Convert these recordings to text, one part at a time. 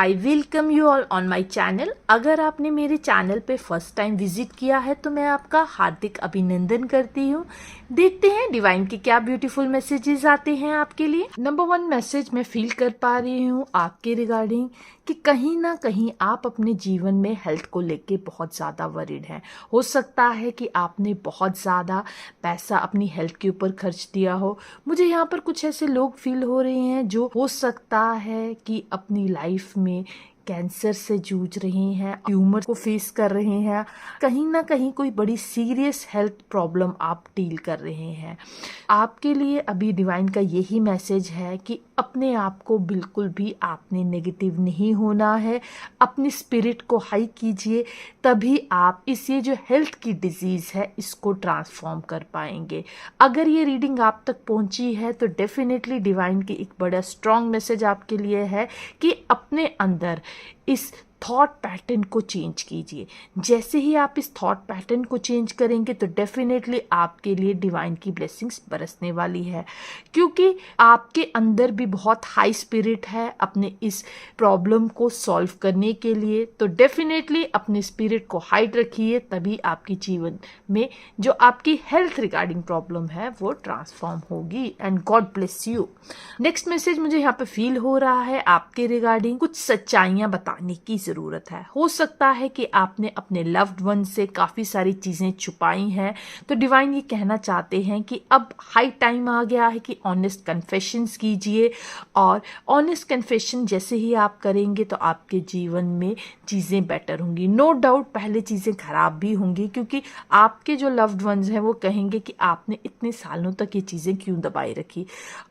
I welcome you all on my channel. अगर आपने मेरे चैनल पे फर्स्ट टाइम विजिट किया है तो मैं आपका हार्दिक अभिनंदन करती हूँ। देखते हैं डिवाइन के क्या ब्यूटीफुल मैसेजेस आते हैं आपके लिए। नंबर 1 मैसेज मैं फील कर पा रही हूँ आपके रिगार्डिंग कि कहीं ना कहीं आप अपने जीवन में हेल्थ को लेके बहुत ज़्यादा वरीड हैं। हो सकता है कि आपने बहुत ज़्यादा पैसा अपनी हेल्थ के ऊपर खर्च दिया हो। मुझे यहाँ पर कुछ ऐसे लोग फील हो रहे हैं जो हो सकता है कि अपनी लाइफ में कैंसर से जूझ रहे हैं, ट्यूमर को फेस कर रहे हैं, कहीं ना कहीं कोई बड़ी सीरियस हेल्थ प्रॉब्लम आप डील कर रहे हैं। आपके लिए अभी डिवाइन का यही मैसेज है कि अपने आप को बिल्कुल भी आपने नेगेटिव नहीं होना है। अपनी स्पिरिट को हाई कीजिए, तभी आप इस ये जो हेल्थ की डिजीज़ है इसको ट्रांसफॉर्म कर पाएंगे। अगर ये रीडिंग आप तक पहुंची है तो डेफिनेटली डिवाइन की एक बड़ा स्ट्रॉन्ग मैसेज आपके लिए है कि अपने अंदर इस थॉट पैटर्न को चेंज कीजिए। जैसे ही आप इस थॉट पैटर्न को चेंज करेंगे तो डेफिनेटली आपके लिए डिवाइन की ब्लेसिंग्स बरसने वाली है, क्योंकि आपके अंदर भी बहुत हाई स्पिरिट है अपने इस प्रॉब्लम को सॉल्व करने के लिए। तो डेफिनेटली अपने स्पिरिट को हाइड रखिए, तभी आपकी जीवन में जो आपकी हेल्थ रिगार्डिंग प्रॉब्लम है वो ट्रांसफॉर्म होगी। And God bless you. Next message मुझे यहाँ पे फील हो रहा है आपके रिगार्डिंग कुछ सच्चाइयाँ बताने की जरूरत है। हो सकता है कि आपने अपने लव्ड वन से काफी सारी चीजें छुपाई हैं, तो डिवाइन ये कहना चाहते हैं कि अब हाई टाइम आ गया है कि ऑनेस्ट कन्फेशंस कीजिए। और ऑनेस्ट कन्फेशन जैसे ही आप करेंगे तो आपके जीवन में चीजें बेटर होंगी। नो डाउट पहले चीजें खराब भी होंगी, क्योंकि आपके जो लव्ड वंस हैं वो कहेंगे कि आपने इतने सालों तक ये चीजें क्यों दबाई रखी।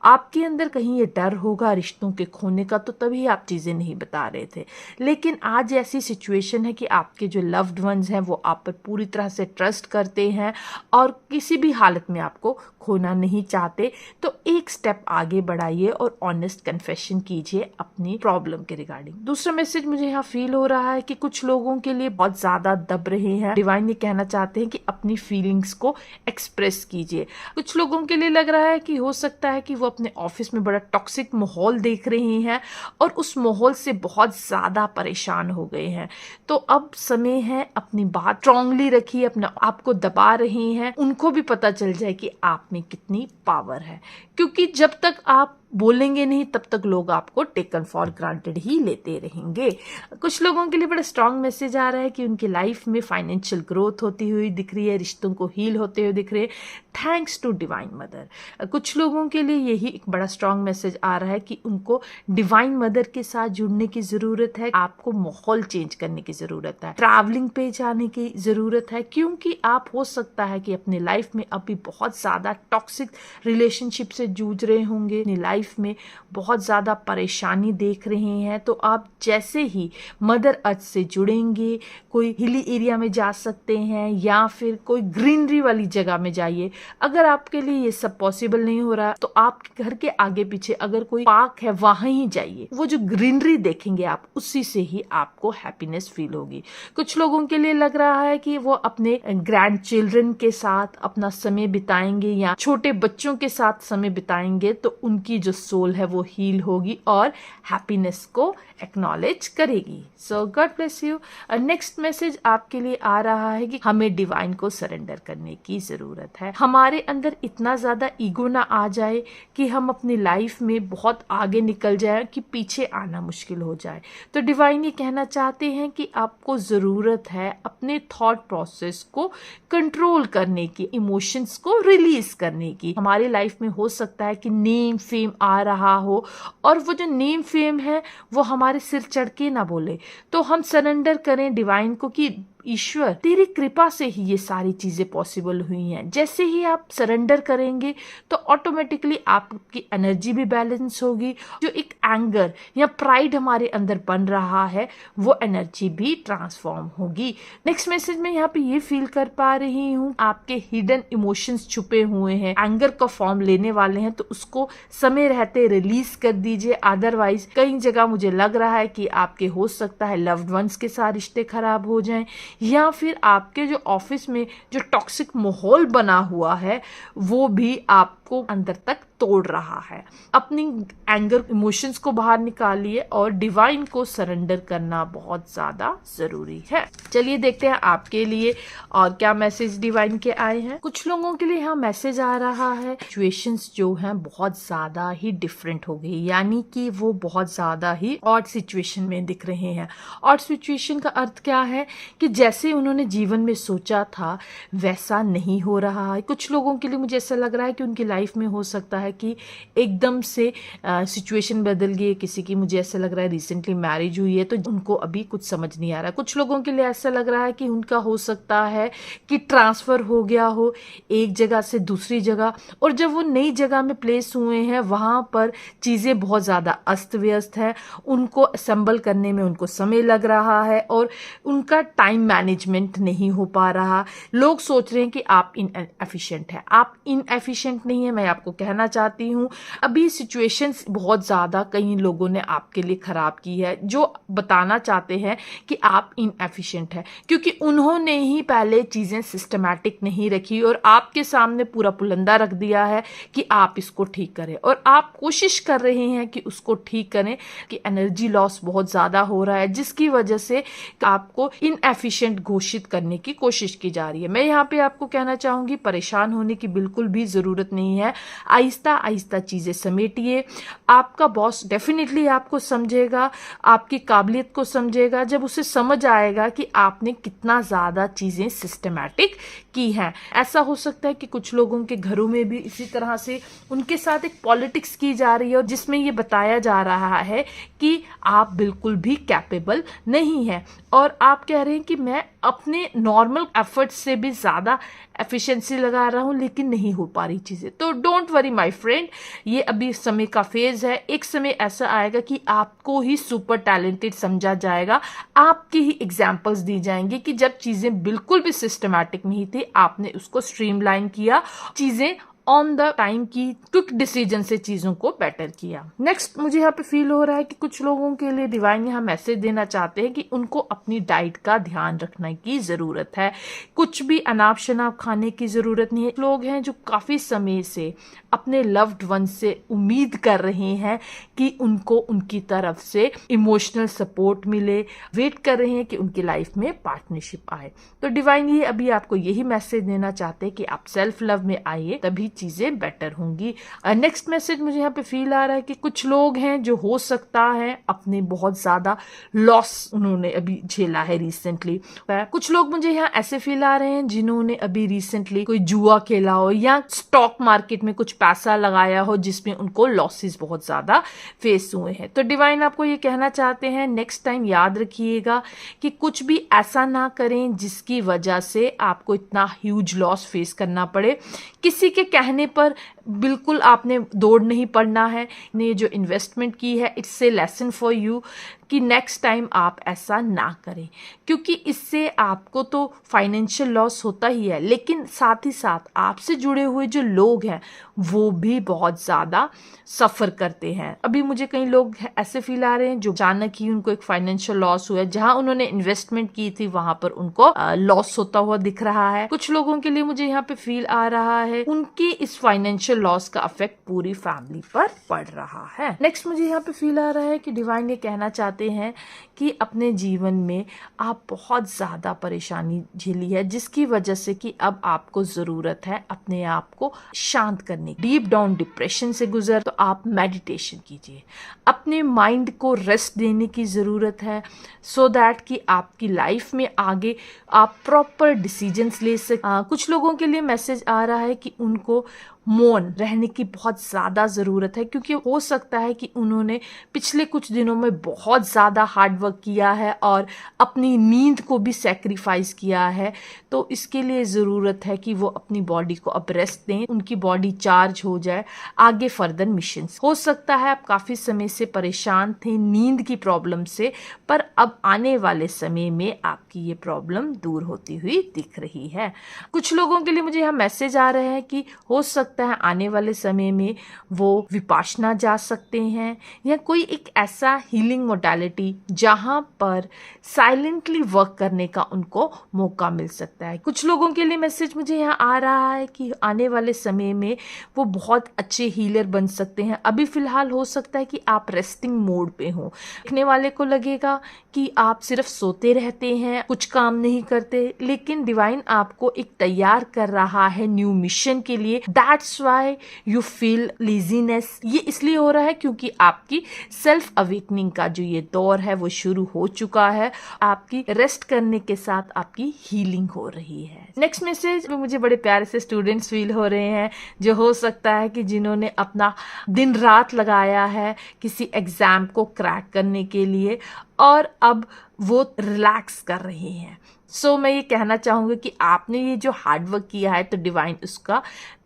आपके अंदर कहीं ये डर होगा रिश्तों के खोने का, तो तभी आप चीजें नहीं बता रहे थे। लेकिन आज ऐसी सिचुएशन है कि आपके जो लव्ड वंस हैं वो आप पर पूरी तरह से ट्रस्ट करते हैं और किसी भी हालत में आपको खोना नहीं चाहते। तो एक स्टेप आगे बढ़ाइए और ऑनेस्ट कन्फेशन कीजिए अपनी प्रॉब्लम के रिगार्डिंग। दूसरा मैसेज मुझे यहाँ फील हो रहा है कि कुछ लोगों के लिए बहुत ज्यादा दब रहे हैं। डिवाइन ये कहना चाहते हैं कि अपनी फीलिंग्स को एक्सप्रेस कीजिए। कुछ लोगों के लिए लग रहा है कि हो सकता है कि वो अपने ऑफिस में बड़ा टॉक्सिक माहौल देख रहे हैं और उस माहौल से बहुत ज्यादा परेशान हो गए हैं। तो अब समय है अपनी बात स्ट्रांगली रखिए, अपना आपको दबा रहे हैं उनको भी पता चल जाए कि आप में कितनी पावर है, क्योंकि जब तक आप बोलेंगे नहीं तब तक लोग आपको टेकन फॉर ग्रांटेड ही लेते रहेंगे। कुछ लोगों के लिए बड़ा स्ट्रांग मैसेज आ रहा है कि उनकी लाइफ में फाइनेंशियल ग्रोथ होती हुई दिख रही है, रिश्तों को हील होते हुए दिख रहे हैं, थैंक्स टू डिवाइन मदर। कुछ लोगों के लिए यही एक बड़ा स्ट्रांग मैसेज आ रहा है कि उनको डिवाइन मदर के साथ जुड़ने की जरूरत है। आपको माहौल चेंज करने की जरूरत है, ट्रैवलिंग पे जाने की जरूरत है, क्योंकि आप हो सकता है कि अपने लाइफ में अभी बहुत ज्यादा टॉक्सिक रिलेशनशिप से जूझ रहे होंगे, अपनी लाइफ में बहुत ज्यादा परेशानी देख रहे हैं। तो आप जैसे ही मदर अर्थ से जुड़ेंगे, कोई हिली एरिया में जा सकते हैं या फिर कोई ग्रीनरी वाली जगह में जाइए। अगर आपके लिए ये सब पॉसिबल नहीं हो रहा तो आप घर के आगे पीछे अगर कोई पार्क है वहां ही जाइए। वो जो ग्रीनरी देखेंगे आप, उसी से ही आपको हैप्पीनेस फील होगी। कुछ लोगों के लिए लग रहा है कि वो अपने ग्रैंड चिल्ड्रन के साथ अपना समय बिताएंगे या छोटे बच्चों के साथ समय बिताएंगे, तो उनकी जो सोल है वो हील होगी और हैप्पीनेस को एक्नॉलेज करेगी। So God bless you. Next message आपके लिए आ रहा है कि हमें डिवाइन को सरेंडर करने की जरूरत है। हमारे अंदर इतना ज्यादा ईगो ना आ जाए कि हम अपनी लाइफ में बहुत आगे निकल जाए कि पीछे आना मुश्किल हो जाए। तो डिवाइन ये कहना चाहते हैं कि आपको जरूरत है अपने थॉट प्रोसेस को कंट्रोल करने की, इमोशंस को रिलीज करने की। हमारी लाइफ में हो सकता है कि नेम फेम आ रहा हो और वो जो नेम फेम है वो हमारे सिर चढ़ के ना बोले, तो हम सरेंडर करें डिवाइन को कि ईश्वर तेरी कृपा से ही ये सारी चीजें पॉसिबल हुई हैं। जैसे ही आप सरेंडर करेंगे तो ऑटोमेटिकली आपकी एनर्जी भी बैलेंस होगी। जो एक एंगर या प्राइड हमारे अंदर बन रहा है वो एनर्जी भी ट्रांसफॉर्म होगी। नेक्स्ट मैसेज में यहाँ पे ये फील कर पा रही हूँ आपके हिडन इमोशंस छुपे हुए हैं, एंगर का फॉर्म लेने वाले हैं, तो उसको समय रहते रिलीज कर दीजिए। अदरवाइज कई जगह मुझे लग रहा है कि आपके हो सकता है लव्ड वंस के साथ रिश्ते खराब हो जाएं, या फिर आपके जो ऑफिस में जो टॉक्सिक माहौल बना हुआ है वो भी आप आपको अंदर तक तोड़ रहा है। अपनी एंगर इमोशंस को बाहर निकालिए और डिवाइन को सरेंडर करना बहुत ज्यादा जरूरी है। चलिए देखते हैं आपके लिए और क्या मैसेज डिवाइन के आए हैं। कुछ लोगों के लिए यहाँ मैसेज आ रहा है, सिचुएशंस जो हैं बहुत ज्यादा ही डिफरेंट हो गई, यानी कि वो बहुत ज्यादा ही ऑड सिचुएशन में दिख रहे हैं। ऑड सिचुएशन का अर्थ क्या है कि जैसे उन्होंने जीवन में सोचा था वैसा नहीं हो रहा है। कुछ लोगों के लिए मुझे ऐसा लग रहा है कि उनकी लाइफ में हो सकता है कि एकदम से सिचुएशन बदल गई। किसी की मुझे ऐसा लग रहा है रिसेंटली मैरिज हुई है तो उनको अभी कुछ समझ नहीं आ रहा है। कुछ लोगों के लिए ऐसा लग रहा है कि उनका हो सकता है कि ट्रांसफर हो गया हो एक जगह से दूसरी जगह, और जब वो नई जगह में प्लेस हुए हैं वहां पर चीजें बहुत ज्यादा अस्त व्यस्त है, उनको असेंबल करने में उनको समय लग रहा है और उनका टाइम मैनेजमेंट नहीं हो पा रहा। लोग सोच रहे हैं कि आप इनएफिशिएंट है। आप इनएफिशिएंट नहीं है, मैं आपको कहना चाहती हूँ अभी सिचुएशंस बहुत ज्यादा कई लोगों ने आपके लिए खराब की है, जो बताना चाहते हैं कि आप इनएफिशिएंट है, क्योंकि उन्होंने ही पहले चीजें सिस्टमैटिक नहीं रखी और आपके सामने पूरा पुलंदा रख दिया है कि आप इसको ठीक करें, और आप कोशिश कर रहे हैं कि उसको ठीक करें। कि एनर्जी लॉस बहुत ज्यादा हो रहा है जिसकी वजह से आपको इनएफिशिएंट घोषित करने की कोशिश की जा रही है। मैं यहाँ पे आपको कहना चाहूंगी परेशान होने की बिल्कुल भी जरूरत नहीं है। आहिस्ता आहिस्ता चीजें समेटिए। आपका बॉस डेफिनेटली आपको समझेगा, आपकी काबिलियत को समझेगा जब उसे समझ आएगा कि आपने कितना ज्यादा चीजें सिस्टमैटिक की हैं। ऐसा हो सकता है कि कुछ लोगों के घरों में भी इसी तरह से उनके साथ एक पॉलिटिक्स की जा रही है और जिसमें ये बताया जा रहा है कि आप बिल्कुल भी कैपेबल नहीं है, और आप कह रहे हैं कि मैं अपने नॉर्मल एफर्ट्स से भी ज्यादा एफिशिएंसी लगा रहा हूं लेकिन नहीं हो पा रही चीजें। तो डोंट वरी माय फ्रेंड, ये अभी समय का फेज है। एक समय ऐसा आएगा कि आपको ही सुपर टैलेंटेड समझा जाएगा, आपकी ही एग्जांपल्स दी जाएंगी कि जब चीजें बिल्कुल भी सिस्टमैटिक नहीं थी आपने उसको स्ट्रीमलाइन किया, चीजें ऑन द टाइम की क्विक डिसीजन से चीजों को बेटर किया। नेक्स्ट मुझे यहाँ पे फील हो रहा है कि कुछ लोगों के लिए डिवाइन यहाँ मैसेज देना चाहते हैं कि उनको अपनी डाइट का ध्यान रखने की जरूरत है। कुछ भी अनाप शनाप खाने की जरूरत नहीं है। लोग हैं जो काफी समय से अपने लव्ड वन से उम्मीद कर रहे हैं कि उनको उनकी तरफ से इमोशनल सपोर्ट मिले, वेट कर रहे हैं कि उनकी लाइफ में पार्टनरशिप आए। तो डिवाइन ये अभी आपको यही मैसेज देना चाहते हैं कि आप सेल्फ लव में आइए, तभी चीजें बेटर होंगी। नेक्स्ट मैसेज मुझे यहाँ पे फील आ रहा है कि कुछ लोग हैं जो हो सकता है अपने बहुत ज्यादा लॉस उन्होंने अभी झेला है रिसेंटली। कुछ लोग मुझे यहाँ ऐसे फील आ रहे हैं जिन्होंने अभी रिसेंटली कोई जुआ खेला हो या स्टॉक मार्केट में कुछ पैसा लगाया हो जिसमें उनको लॉसेस बहुत ज्यादा फेस हुए हैं। तो डिवाइन आपको ये कहना चाहते हैं नेक्स्ट टाइम याद रखिएगा कि कुछ भी ऐसा ना करें जिसकी वजह से आपको इतना ह्यूज लॉस फेस करना पड़े। किसी के कहने पर बिल्कुल आपने दौड़ नहीं पड़ना है। ने जो इन्वेस्टमेंट की है it's a lesson for you कि नेक्स्ट टाइम आप ऐसा ना करें, क्योंकि इससे आपको तो फाइनेंशियल लॉस होता ही है लेकिन साथ ही साथ आपसे जुड़े हुए जो लोग हैं वो भी बहुत ज़्यादा सफ़र करते हैं। अभी मुझे कई लोग ऐसे फील आ रहे हैं जो अचानक ही उनको एक फाइनेंशियल लॉस हुआ है, जहां उन्होंने इन्वेस्टमेंट की थी वहां पर उनको लॉस होता हुआ दिख रहा है। कुछ लोगों के लिए मुझे यहाँ पे फील आ रहा है उनकी इस फाइनेंशियल लॉस का इफेक्ट पूरी फैमिली पर पड़ रहा है। नेक्स्ट मुझे यहाँ पे फील आ रहा है कि डिवाइन ये कहना चाहते हैं कि अपने जीवन में आप बहुत ज्यादा परेशानी झेली है जिसकी वजह से कि अब आपको जरूरत है अपने आप को शांत करने। डीप डाउन डिप्रेशन से गुजर तो आप मेडिटेशन कीजिए, अपने माइंड को रेस्ट देने की जरूरत है सो दैट कि आपकी लाइफ में आगे आप प्रॉपर डिसीजंस ले सकें। कुछ लोगों के लिए मैसेज आ रहा है कि उनको मौन रहने की बहुत ज़्यादा ज़रूरत है, क्योंकि हो सकता है कि उन्होंने पिछले कुछ दिनों में बहुत ज़्यादा हार्ड वर्क किया है और अपनी नींद को भी सैक्रिफाइस किया है। तो इसके लिए ज़रूरत है कि वो अपनी बॉडी को अब रेस्ट दें, उनकी बॉडी चार्ज हो जाए आगे फर्दर मिशंस। हो सकता है आप काफ़ी समय से परेशान थे नींद की प्रॉब्लम से, पर अब आने वाले समय में आपकी ये प्रॉब्लम दूर होती हुई दिख रही है। कुछ लोगों के लिए मुझे यहाँ मैसेज आ रहे हैं कि हो सकता है आने वाले समय में वो विपाशना जा सकते हैं या कोई एक ऐसा हीलिंग मोडालिटी स्पिरिचुअलिटी, जहां पर साइलेंटली वर्क करने का उनको मौका मिल सकता है। कुछ लोगों के लिए मैसेज मुझे यहाँ आ रहा है कि आने वाले समय में वो बहुत अच्छे हीलर बन सकते हैं। अभी फिलहाल हो सकता है कि आप रेस्टिंग मोड पे हो। देखने वाले को लगेगा कि आप सिर्फ सोते रहते हैं, कुछ काम नहीं करते, लेकिन डिवाइन आपको एक तैयार कर रहा है न्यू मिशन के लिए। That's why you feel laziness. ये इसलिए हो रहा है क्योंकि आपकी सेल्फ अवेकनिंग का जो ये दौर है वो शुरू हो चुका है। आपकी रेस्ट करने के साथ आपकी हीलिंग हो रही है। नेक्स्ट मैसेज में मुझे बड़े प्यारे से स्टूडेंट्स फील हो रहे हैं, जो हो सकता है कि जिन्होंने अपना दिन रात लगाया है किसी एग्जाम को क्रैक करने के लिए और अब वो रिलैक्स कर रहे हैं। सो मैं ये कहना चाहूँगी कि आपने ये जो हार्डवर्क किया है तो डिवाइन उसका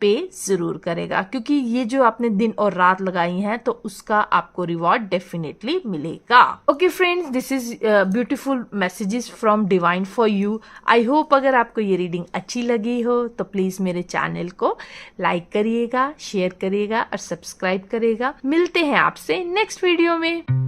पे जरूर करेगा, क्योंकि ये जो आपने दिन और रात लगाई हैं तो उसका आपको रिवॉर्ड डेफिनेटली मिलेगा। Okay friends, this is beautiful messages from divine for you. I hope अगर आपको ये रीडिंग अच्छी लगी हो तो प्लीज मेरे चैनल को लाइक करिएगा, शेयर करिएगा और सब्सक्राइब करिएगा। मिलते हैं आपसे नेक्स्ट वीडियो में।